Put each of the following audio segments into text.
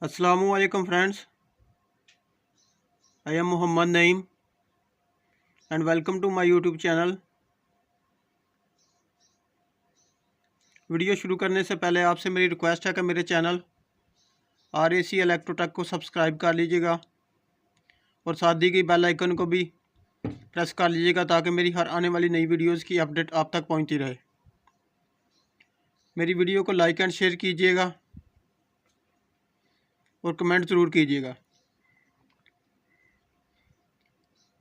Assalamualaikum friends, I am Muhammad Naeem and welcome to my YouTube channel। Video शुरू करने से पहले आपसे मेरी रिक्वेस्ट है कि मेरे चैनल RAC इलेक्ट्रोटेक को सब्सक्राइब कर लीजिएगा और साथ दी गई बेल आइकन को भी प्रेस कर लीजिएगा ताकि मेरी हर आने वाली नई वीडियोस की अपडेट आप तक पहुंचती रहे। मेरी वीडियो को लाइक एंड शेयर कीजिएगा और कमेंट ज़रूर कीजिएगा।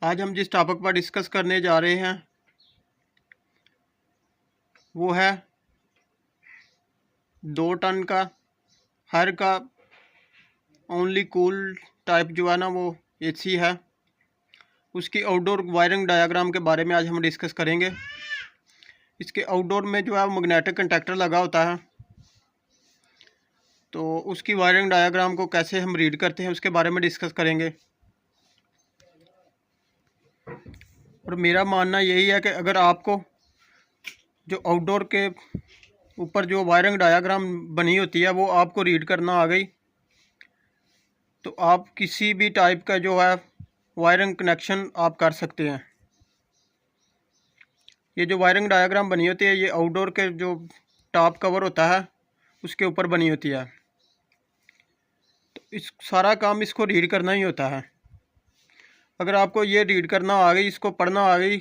आज हम जिस टॉपिक पर डिस्कस करने जा रहे हैं वो है 2 टन का हर का ओनली कूल टाइप जो है ना वो AC है, उसकी आउटडोर वायरिंग डायग्राम के बारे में आज हम डिस्कस करेंगे। इसके आउटडोर में जो है मैग्नेटिक कंडक्टर लगा होता है, तो उसकी वायरिंग डायग्राम को कैसे हम रीड करते हैं उसके बारे में डिस्कस करेंगे। और मेरा मानना यही है कि अगर आपको जो आउटडोर के ऊपर जो वायरिंग डायग्राम बनी होती है वो आपको रीड करना आ गई तो आप किसी भी टाइप का जो है वायरिंग कनेक्शन आप कर सकते हैं। ये जो वायरिंग डायग्राम बनी होती है ये आउटडोर के जो टॉप कवर होता है उसके ऊपर बनी होती है, तो इस सारा काम इसको रीड करना ही होता है। अगर आपको ये रीड करना आ गई, इसको पढ़ना आ गई,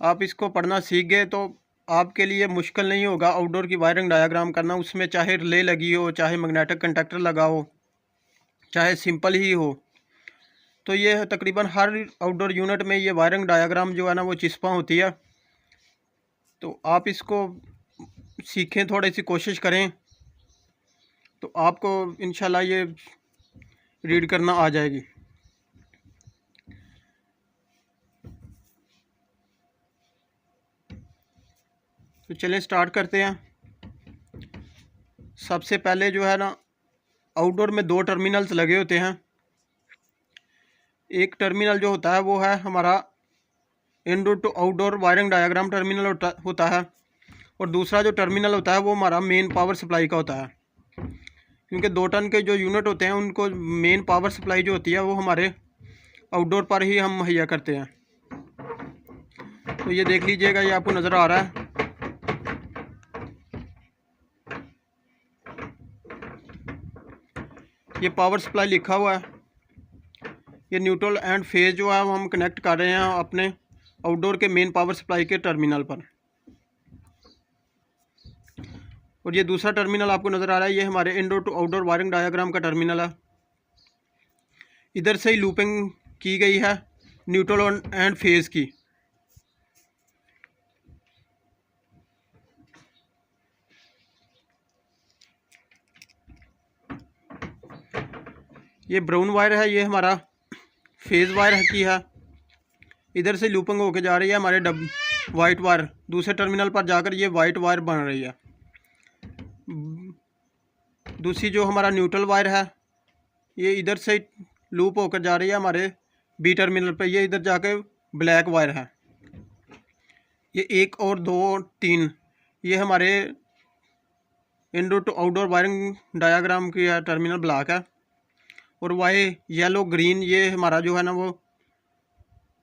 आप इसको पढ़ना सीख गए तो आपके लिए मुश्किल नहीं होगा आउटडोर की वायरिंग डायग्राम करना। उसमें चाहे रिले लगी हो, चाहे मैग्नेटिक कंडक्टर लगा हो, चाहे सिंपल ही हो, तो ये तकरीबन हर आउटडोर यूनिट में ये वायरिंग डायग्राम जो है ना वो चिस्पा होती है। तो आप इसको सीखें, थोड़ी सी कोशिश करें तो आपको इंशाल्लाह ये रीड करना आ जाएगी। तो चलें स्टार्ट करते हैं। सबसे पहले जो है ना आउटडोर में 2 टर्मिनल्स लगे होते हैं। एक टर्मिनल जो होता है वो है हमारा indoor to outdoor wiring diagram terminal होता है, और दूसरा जो टर्मिनल होता है वो हमारा मेन पावर सप्लाई का होता है। क्योंकि 2 टन के जो यूनिट होते हैं उनको मेन पावर सप्लाई जो होती है वो हमारे आउटडोर पर ही हम मुहैया करते हैं। तो ये देख लीजिएगा, ये आपको नज़र आ रहा है। ये पावर सप्लाई लिखा हुआ है। ये न्यूट्रल एंड फेज जो है वो हम कनेक्ट कर रहे हैं अपने आउटडोर के मेन पावर सप्लाई के टर्मिनल पर। और ये दूसरा टर्मिनल आपको नज़र आ रहा है, ये हमारे indoor to outdoor wiring diagram का टर्मिनल है। इधर से ही लूपिंग की गई है न्यूट्रल एंड फेज की। ये ब्राउन वायर है, ये हमारा फेज वायर की है। इधर से लूपिंग होके जा रही है हमारे वाइट वायर, दूसरे टर्मिनल पर जाकर ये वाइट वायर बन रही है। दूसरी जो हमारा न्यूट्रल वायर है ये इधर से लूप होकर जा रही है हमारे बी टर्मिनल पर, ये इधर जाके ब्लैक वायर है। ये 1 और 2 और 3 ये हमारे indoor to outdoor wiring diagram की टर्मिनल ब्लॉक है। और वाई येलो ग्रीन ये हमारा जो है ना वो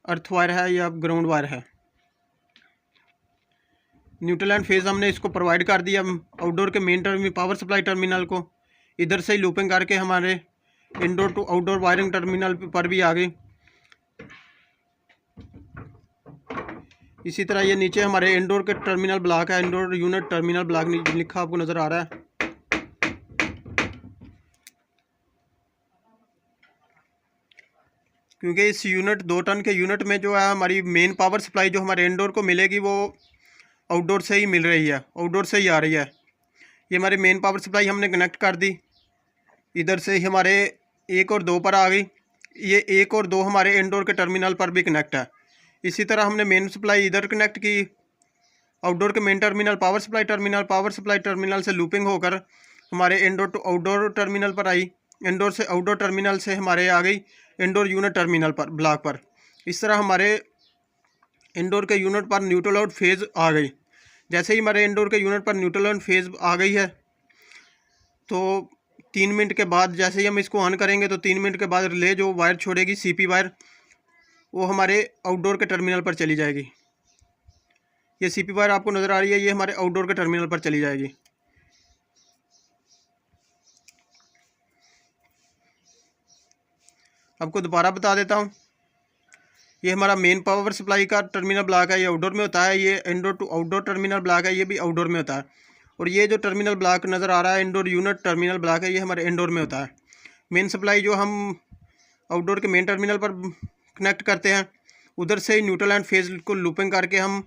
अर्थ वायर है या ग्राउंड वायर है। न्यूट्रल एंड फेज हमने इसको प्रोवाइड कर दिया आउटडोर के main terminal power supply terminal को। इधर से ही लूपिंग करके हमारे indoor to outdoor wiring terminal पर भी आ गई। इसी तरह ये नीचे हमारे इंडोर के टर्मिनल ब्लॉक है, इंडोर यूनिट टर्मिनल ब्लॉक लिखा आपको नज़र आ रहा है। क्योंकि इस यूनिट 2 टन के यूनिट में जो है हमारी मेन पावर सप्लाई जो हमारे इंडोर को मिलेगी वो आउटडोर से ही मिल रही है, आउटडोर से ही आ रही है। ये हमारी मेन पावर सप्लाई हमने कनेक्ट कर दी, इधर से ही हमारे 1 और 2 पर आ गई। ये 1 और 2 हमारे इंडोर के टर्मिनल पर भी कनेक्ट है। इसी तरह हमने मेन सप्लाई इधर कनेक्ट की, आउटडोर के main terminal power supply terminal से लूपिंग होकर हमारे इंडोर टू आउटडोर टर्मिनल पर आई। इंडोर से आउटडोर टर्मिनल से हमारे आ गई इंडोर यूनिट टर्मिनल पर ब्लॉक पर। इस तरह हमारे इंडोर के यूनिट पर न्यूट्रल और फेज आ गई। जैसे ही हमारे इंडोर के यूनिट पर न्यूट्रल और फेज आ गई है तो 3 मिनट के बाद जैसे ही हम इसको ऑन करेंगे तो 3 मिनट के बाद रिले जो वायर छोड़ेगी सीपी वायर, वो हमारे आउटडोर के टर्मिनल पर चली जाएगी। ये सीपी वायर आपको नज़र आ रही है, ये हमारे आउटडोर के टर्मिनल पर चली जाएगी। आपको दोबारा बता देता हूँ, ये हमारा मेन पावर सप्लाई का टर्मिनल ब्लॉक है, ये आउटडोर में होता है। ये indoor to outdoor terminal block है, ये भी आउटडोर में होता है। और ये जो टर्मिनल ब्लॉक नज़र आ रहा है इंडोर यूनिट टर्मिनल ब्लॉक है, ये हमारे इंडोर में होता है। मेन सप्लाई जो हम आउटडोर के मेन टर्मिनल पर कनेक्ट करते हैं, उधर से न्यूट्रल एंड फेज को लूपिंग करके हम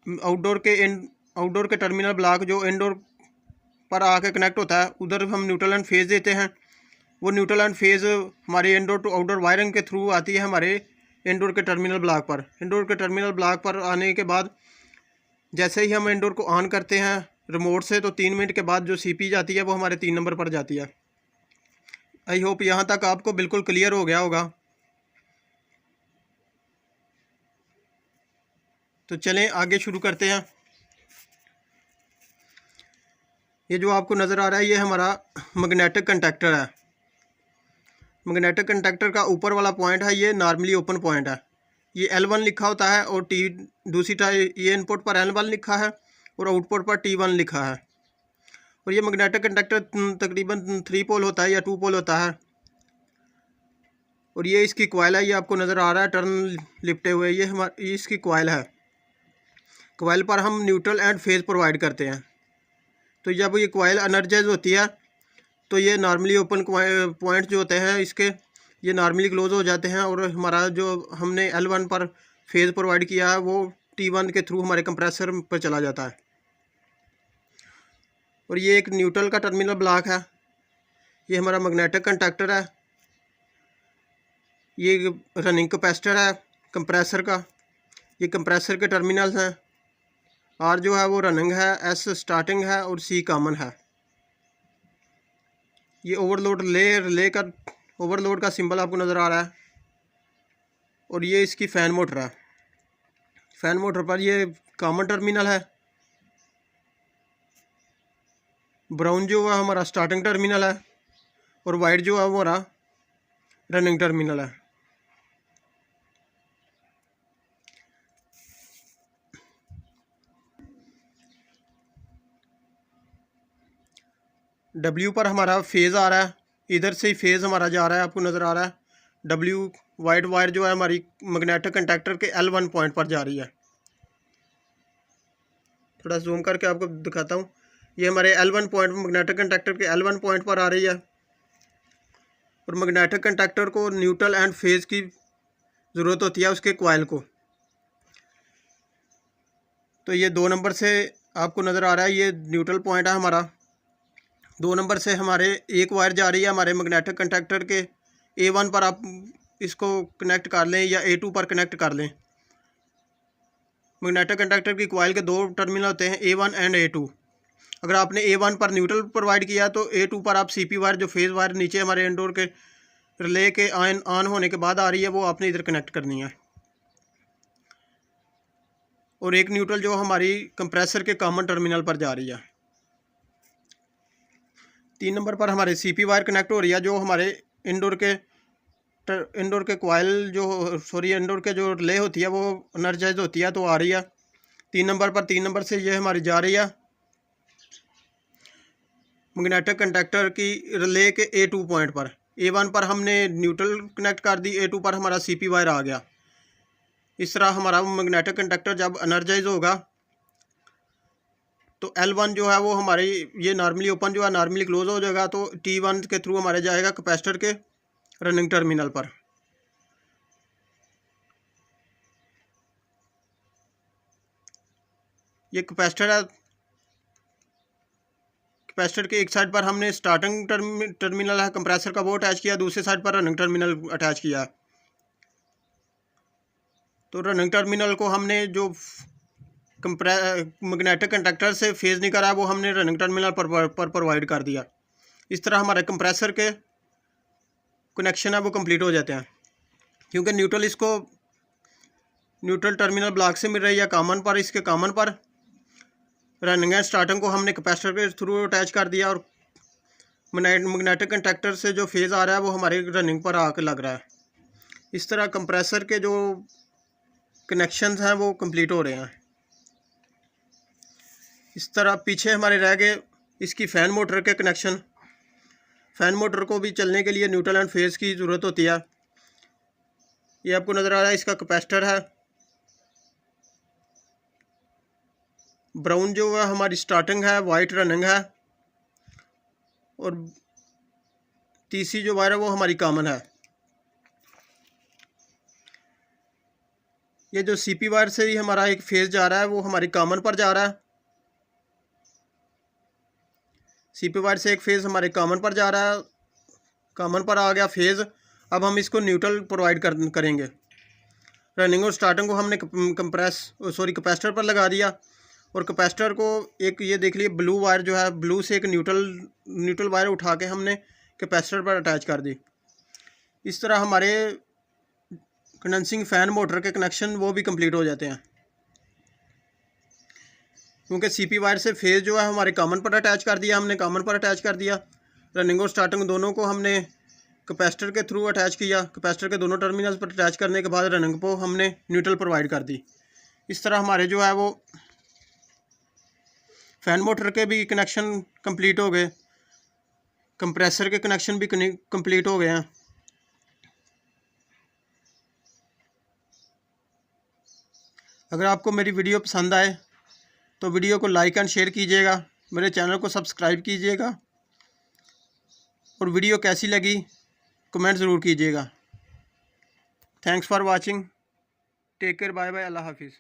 आउटडोर के टर्मिनल ब्लॉक जो इंडोर पर आके कनेक्ट होता है, उधर हम न्यूट्रल एंड फेज देते हैं। वो न्यूट्रल एंड फेज हमारे इंडोर टू आउटडोर वायरिंग के थ्रू आती है हमारे इंडोर के टर्मिनल ब्लॉक पर। इंडोर के टर्मिनल ब्लॉक पर आने के बाद जैसे ही हम इंडोर को ऑन करते हैं रिमोट से, तो 3 मिनट के बाद जो सीपी जाती है वो हमारे 3 नंबर पर जाती है। आई होप यहाँ तक आपको बिल्कुल क्लियर हो गया होगा। तो चलें आगे शुरू करते हैं। ये जो आपको नज़र आ रहा है ये हमारा मैग्नेटिक कंडक्टर है। मैग्नेटिक कंडक्टर का ऊपर वाला पॉइंट है ये नॉर्मली ओपन पॉइंट है, ये L1 लिखा होता है। और टी दूसरी टाइप ये इनपुट पर L1 लिखा है और आउटपुट पर T1 लिखा है। और ये मैग्नेटिक कंडक्टर तकरीबन 3 पोल होता है या 2 पोल होता है। और ये इसकी कॉइल है, ये आपको नज़र आ रहा है टर्न लिपटे हुए, ये इसकी कॉइल है। कॉइल पर हम न्यूट्रल एंड फेज प्रोवाइड करते हैं। तो जब ये कॉइल एनर्जाइज होती है तो ये नॉर्मली ओपन पॉइंट जो होते हैं इसके, ये नॉर्मली क्लोज हो जाते हैं। और हमारा जो हमने L1 पर फेज प्रोवाइड किया है वो T1 के थ्रू हमारे कंप्रेसर पर चला जाता है। और ये एक न्यूट्रल का टर्मिनल ब्लॉक है, ये हमारा मैग्नेटिक कंडक्टर है, ये रनिंग कैपेसिटर है कंप्रेसर का, ये कंप्रेसर के टर्मिनल्स हैं। R जो है वो रनिंग है, S स्टार्टिंग है और C कॉमन है। ये ओवरलोड रिले का ओवरलोड का सिंबल आपको नज़र आ रहा है। और ये इसकी फ़ैन मोटर है। फ़ैन मोटर पर ये कॉमन टर्मिनल है। ब्राउन जो है हमारा स्टार्टिंग टर्मिनल है और वाइट जो है वो हमारा रनिंग टर्मिनल है। W पर हमारा फेज़ आ रहा है, इधर से ही फेज़ हमारा जा रहा है, आपको नज़र आ रहा है। W वाइट वायर जो है हमारी मैग्नेटिक कंडक्टर के L1 पॉइंट पर जा रही है। थोड़ा जूम करके आपको दिखाता हूँ, ये हमारे L1 पॉइंट मैग्नेटिक कंडक्टर के L1 पॉइंट पर आ रही है। और मैग्नेटिक कंडक्टर को न्यूट्रल एंड फेज़ की ज़रूरत होती है उसके कॉइल को। तो ये 2 नंबर से आपको नज़र आ रहा है, ये न्यूट्रल पॉइंट है हमारा। 2 नंबर से हमारे एक वायर जा रही है हमारे मैग्नेटिक कंडक्टर के A1 पर, आप इसको कनेक्ट कर लें या A2 पर कनेक्ट कर लें। मैग्नेटिक कंडक्टर की कॉइल के 2 टर्मिनल होते हैं, A1 एंड A2। अगर आपने A1 पर न्यूट्रल प्रोवाइड किया तो A2 पर आप CP वायर जो फेज़ वायर नीचे हमारे इंडोर के रिले के ऑन होने के बाद आ रही है वो आपने इधर कनेक्ट करनी है। और एक न्यूट्रल जो हमारी कंप्रेसर के कॉमन टर्मिनल पर जा रही है। 3 नंबर पर हमारे CP वायर कनेक्ट हो रही है जो हमारे इंडोर के कॉइल इंडोर के जो रिले होती है वो एनर्जाइज होती है तो आ रही है 3 नंबर पर। 3 नंबर से ये हमारी जा रही है मैग्नेटिक कंडक्टर की रिले के A2 पॉइंट पर। A1 पर हमने न्यूट्रल कनेक्ट कर दी, A2 पर हमारा CP वायर आ गया। इस तरह हमारा मैग्नेटिक कंडक्टर जब एनर्जाइज होगा तो L1 जो है वो हमारी ये नॉर्मली ओपन जो है नॉर्मली क्लोज हो जाएगा, तो T1 के थ्रू हमारे जाएगा कैपेसिटर के रनिंग टर्मिनल पर। ये कैपेसिटर है, कैपेसिटर के एक साइड पर हमने स्टार्टिंग टर्मिनल है कंप्रेसर का वो अटैच किया, दूसरी साइड पर रनिंग टर्मिनल अटैच किया। तो रनिंग टर्मिनल को हमने जो मैग्नेटिक कंडक्टर से फेज़ नहीं करा वो हमने रनिंग टर्मिनल पर प्रोवाइड कर दिया। इस तरह हमारे कंप्रेसर के कनेक्शन है वो कंप्लीट हो जाते हैं, क्योंकि न्यूट्रल इसको न्यूट्रल टर्मिनल ब्लॉक से मिल रही है कॉमन पर, इसके कॉमन पर। रनिंग एंड स्टार्टिंग को हमने कैपेसिटर के थ्रू अटैच कर दिया और मैग्नेटिक कंडक्टर से जो फेज़ आ रहा है वो हमारे रनिंग पर आकर लग रहा है। इस तरह कंप्रेसर के जो कनेक्शंस हैं वो कंप्लीट हो रहे हैं। इस तरह पीछे हमारे रह गए इसकी फ़ैन मोटर के कनेक्शन। फ़ैन मोटर को भी चलने के लिए न्यूट्रल एंड फेज़ की ज़रूरत होती है। ये आपको नज़र आ रहा है, इसका कैपेसिटर है। ब्राउन जो है हमारी स्टार्टिंग है, वाइट रनिंग है और तीसरी जो वायर है वो हमारी कॉमन है। ये जो सीपी वायर से ही हमारा एक फेज़ जा रहा है वो हमारी कॉमन पर जा रहा है। सीपी वायर से एक फेज़ हमारे कॉमन पर जा रहा है, कॉमन पर आ गया फेज़। अब हम इसको न्यूट्रल प्रोवाइड करेंगे। रनिंग और स्टार्टिंग को हमने कैपेसिटर पर लगा दिया और कैपेसिटर को एक ये देख लिए ब्लू वायर जो है, ब्लू से एक न्यूट्रल वायर उठा के हमने कैपेसिटर पर अटैच कर दी। इस तरह हमारे कंडेंसिंग फ़ैन मोटर के कनेक्शन वो भी कंप्लीट हो जाते हैं, क्योंकि सीपी वायर से फेज़ जो है हमारे कॉमन पर अटैच कर दिया, हमने कॉमन पर अटैच कर दिया। रनिंग और स्टार्टिंग दोनों को हमने कैपेसिटर के थ्रू अटैच किया। कैपेसिटर के दोनों टर्मिनल्स पर अटैच करने के बाद रनिंग को हमने न्यूट्रल प्रोवाइड कर दी। इस तरह हमारे जो है वो फ़ैन मोटर के भी कनेक्शन कंप्लीट हो गए, कंप्रेसर के कनेक्शन भी कंप्लीट हो गए हैं। अगर आपको मेरी वीडियो पसंद आए तो वीडियो को लाइक एंड शेयर कीजिएगा, मेरे चैनल को सब्सक्राइब कीजिएगा और वीडियो कैसी लगी कमेंट ज़रूर कीजिएगा। Thanks for watching. Take care, bye bye, अल्लाह हाफिज़।